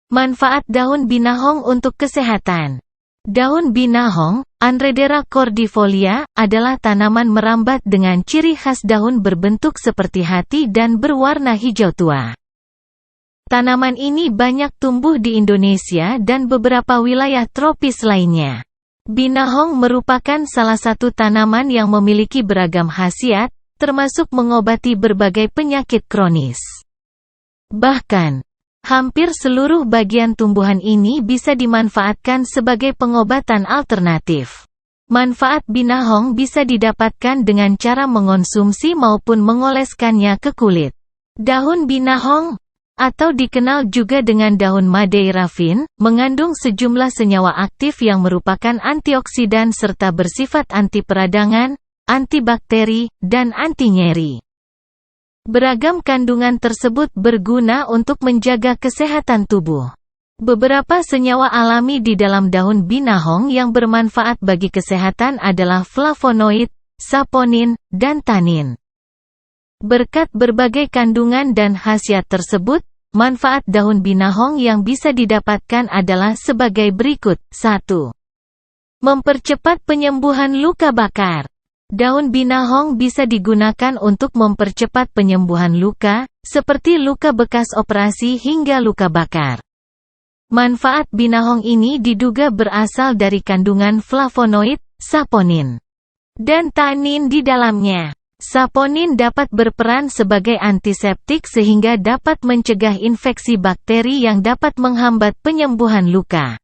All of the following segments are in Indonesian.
Manfaat daun binahong untuk kesehatan. Daun binahong, Anredera cordifolia, adalah tanaman merambat dengan ciri khas daun berbentuk seperti hati dan berwarna hijau tua. Tanaman ini banyak tumbuh di Indonesia dan beberapa wilayah tropis lainnya. Binahong merupakan salah satu tanaman yang memiliki beragam khasiat, termasuk mengobati berbagai penyakit kronis. Bahkan, hampir seluruh bagian tumbuhan ini bisa dimanfaatkan sebagai pengobatan alternatif. Manfaat binahong bisa didapatkan dengan cara mengonsumsi maupun mengoleskannya ke kulit. Daun binahong, atau dikenal juga dengan daun Madeira fin, mengandung sejumlah senyawa aktif yang merupakan antioksidan serta bersifat anti peradangan, antibakteri, dan anti nyeri. Beragam kandungan tersebut berguna untuk menjaga kesehatan tubuh. Beberapa senyawa alami di dalam daun binahong yang bermanfaat bagi kesehatan adalah flavonoid, saponin, dan tanin. Berkat berbagai kandungan dan khasiat tersebut, manfaat daun binahong yang bisa didapatkan adalah sebagai berikut. 1. Mempercepat penyembuhan luka bakar. Daun binahong bisa digunakan untuk mempercepat penyembuhan luka, seperti luka bekas operasi hingga luka bakar. Manfaat binahong ini diduga berasal dari kandungan flavonoid, saponin, dan tanin di dalamnya. Saponin dapat berperan sebagai antiseptik sehingga dapat mencegah infeksi bakteri yang dapat menghambat penyembuhan luka.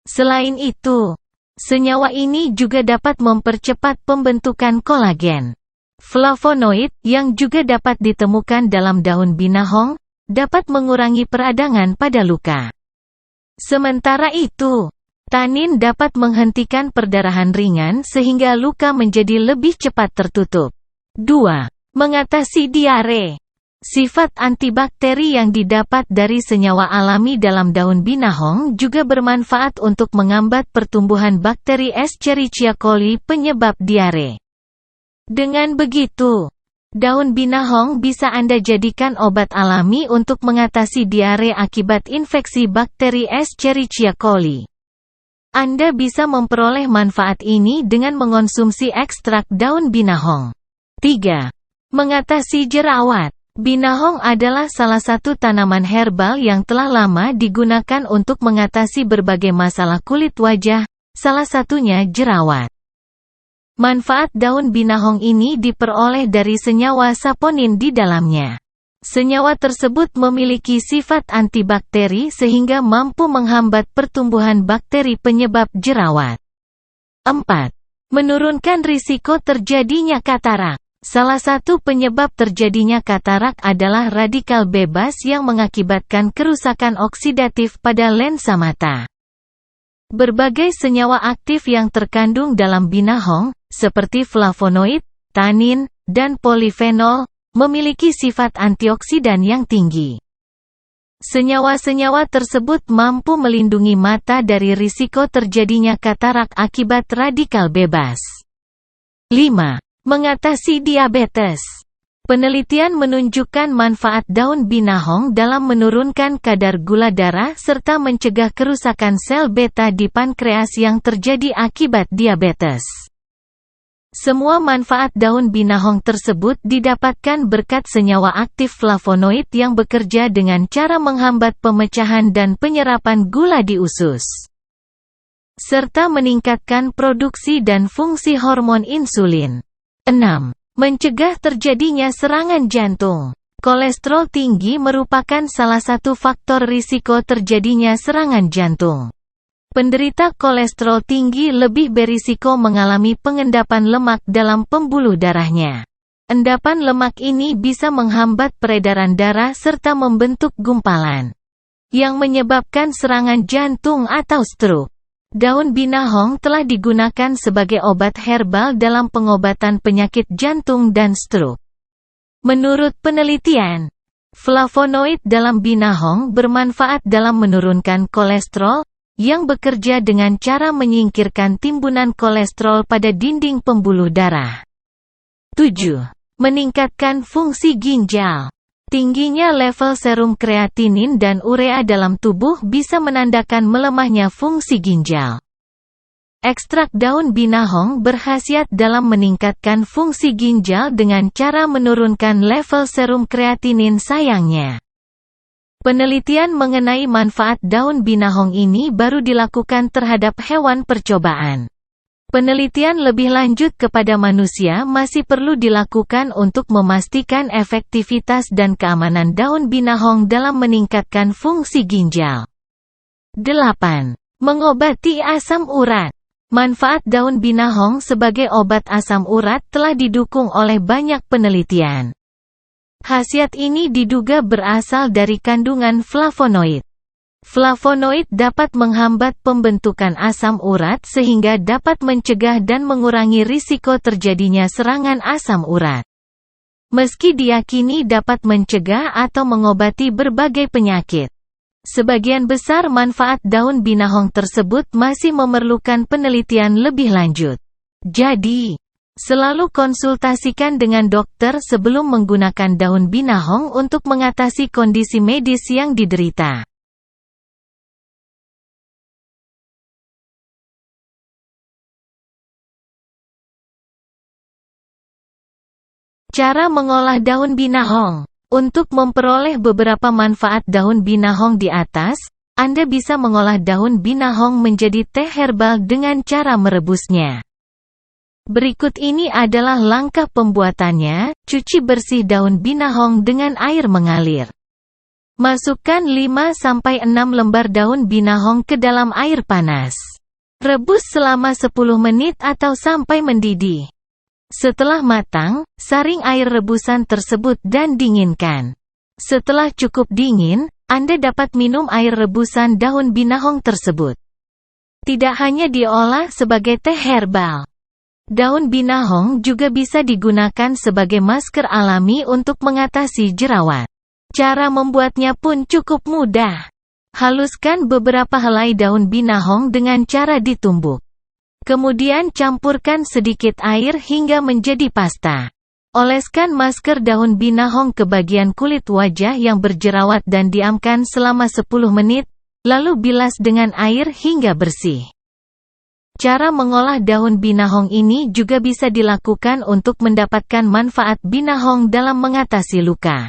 Selain itu, senyawa ini juga dapat mempercepat pembentukan kolagen. Flavonoid, yang juga dapat ditemukan dalam daun binahong, dapat mengurangi peradangan pada luka. Sementara itu, tanin dapat menghentikan perdarahan ringan sehingga luka menjadi lebih cepat tertutup. 2. Mengatasi diare. Sifat antibakteri yang didapat dari senyawa alami dalam daun binahong juga bermanfaat untuk menghambat pertumbuhan bakteri Escherichia coli penyebab diare. Dengan begitu, daun binahong bisa Anda jadikan obat alami untuk mengatasi diare akibat infeksi bakteri Escherichia coli. Anda bisa memperoleh manfaat ini dengan mengonsumsi ekstrak daun binahong. 3. Mengatasi jerawat. Binahong adalah salah satu tanaman herbal yang telah lama digunakan untuk mengatasi berbagai masalah kulit wajah, salah satunya jerawat. Manfaat daun binahong ini diperoleh dari senyawa saponin di dalamnya. Senyawa tersebut memiliki sifat antibakteri sehingga mampu menghambat pertumbuhan bakteri penyebab jerawat. 4. Menurunkan risiko terjadinya katarak. Salah satu penyebab terjadinya katarak adalah radikal bebas yang mengakibatkan kerusakan oksidatif pada lensa mata. Berbagai senyawa aktif yang terkandung dalam binahong, seperti flavonoid, tanin, dan polifenol, memiliki sifat antioksidan yang tinggi. Senyawa-senyawa tersebut mampu melindungi mata dari risiko terjadinya katarak akibat radikal bebas. 5. Mengatasi diabetes. Penelitian menunjukkan manfaat daun binahong dalam menurunkan kadar gula darah serta mencegah kerusakan sel beta di pankreas yang terjadi akibat diabetes. Semua manfaat daun binahong tersebut didapatkan berkat senyawa aktif flavonoid yang bekerja dengan cara menghambat pemecahan dan penyerapan gula di usus, serta meningkatkan produksi dan fungsi hormon insulin. 6. Mencegah terjadinya serangan jantung. Kolesterol tinggi merupakan salah satu faktor risiko terjadinya serangan jantung. Penderita kolesterol tinggi lebih berisiko mengalami pengendapan lemak dalam pembuluh darahnya. Endapan lemak ini bisa menghambat peredaran darah serta membentuk gumpalan, yang menyebabkan serangan jantung atau stroke. Daun binahong telah digunakan sebagai obat herbal dalam pengobatan penyakit jantung dan stroke. Menurut penelitian, flavonoid dalam binahong bermanfaat dalam menurunkan kolesterol, yang bekerja dengan cara menyingkirkan timbunan kolesterol pada dinding pembuluh darah. 7. Meningkatkan fungsi ginjal. Tingginya level serum kreatinin dan urea dalam tubuh bisa menandakan melemahnya fungsi ginjal. Ekstrak daun binahong berkhasiat dalam meningkatkan fungsi ginjal dengan cara menurunkan level serum kreatinin. Sayangnya, penelitian mengenai manfaat daun binahong ini baru dilakukan terhadap hewan percobaan. Penelitian lebih lanjut kepada manusia masih perlu dilakukan untuk memastikan efektivitas dan keamanan daun binahong dalam meningkatkan fungsi ginjal. 8. Mengobati asam urat. Manfaat daun binahong sebagai obat asam urat telah didukung oleh banyak penelitian. Khasiat ini diduga berasal dari kandungan flavonoid. Flavonoid dapat menghambat pembentukan asam urat sehingga dapat mencegah dan mengurangi risiko terjadinya serangan asam urat. Meski diyakini dapat mencegah atau mengobati berbagai penyakit, sebagian besar manfaat daun binahong tersebut masih memerlukan penelitian lebih lanjut. Jadi, selalu konsultasikan dengan dokter sebelum menggunakan daun binahong untuk mengatasi kondisi medis yang diderita. Cara mengolah daun binahong. Untuk memperoleh beberapa manfaat daun binahong di atas, Anda bisa mengolah daun binahong menjadi teh herbal dengan cara merebusnya. Berikut ini adalah langkah pembuatannya. Cuci bersih daun binahong dengan air mengalir. Masukkan 5-6 lembar daun binahong ke dalam air panas. Rebus selama 10 menit atau sampai mendidih. Setelah matang, saring air rebusan tersebut dan dinginkan. Setelah cukup dingin, Anda dapat minum air rebusan daun binahong tersebut. Tidak hanya diolah sebagai teh herbal, daun binahong juga bisa digunakan sebagai masker alami untuk mengatasi jerawat. Cara membuatnya pun cukup mudah. Haluskan beberapa helai daun binahong dengan cara ditumbuk. Kemudian campurkan sedikit air hingga menjadi pasta. Oleskan masker daun binahong ke bagian kulit wajah yang berjerawat dan diamkan selama 10 menit, lalu bilas dengan air hingga bersih. Cara mengolah daun binahong ini juga bisa dilakukan untuk mendapatkan manfaat binahong dalam mengatasi luka.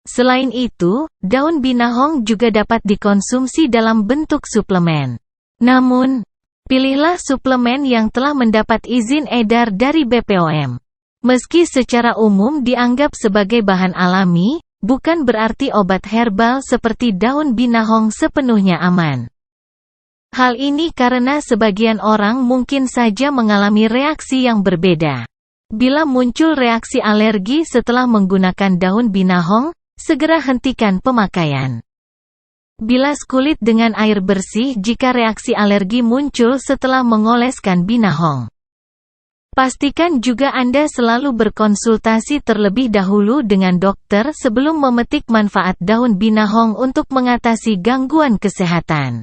Selain itu, daun binahong juga dapat dikonsumsi dalam bentuk suplemen. Namun, pilihlah suplemen yang telah mendapat izin edar dari BPOM. Meski secara umum dianggap sebagai bahan alami, bukan berarti obat herbal seperti daun binahong sepenuhnya aman. Hal ini karena sebagian orang mungkin saja mengalami reaksi yang berbeda. Bila muncul reaksi alergi setelah menggunakan daun binahong, segera hentikan pemakaian. Bilas kulit dengan air bersih jika reaksi alergi muncul setelah mengoleskan binahong. Pastikan juga Anda selalu berkonsultasi terlebih dahulu dengan dokter sebelum memetik manfaat daun binahong untuk mengatasi gangguan kesehatan.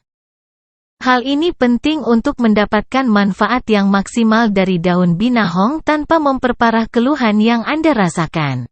Hal ini penting untuk mendapatkan manfaat yang maksimal dari daun binahong tanpa memperparah keluhan yang Anda rasakan.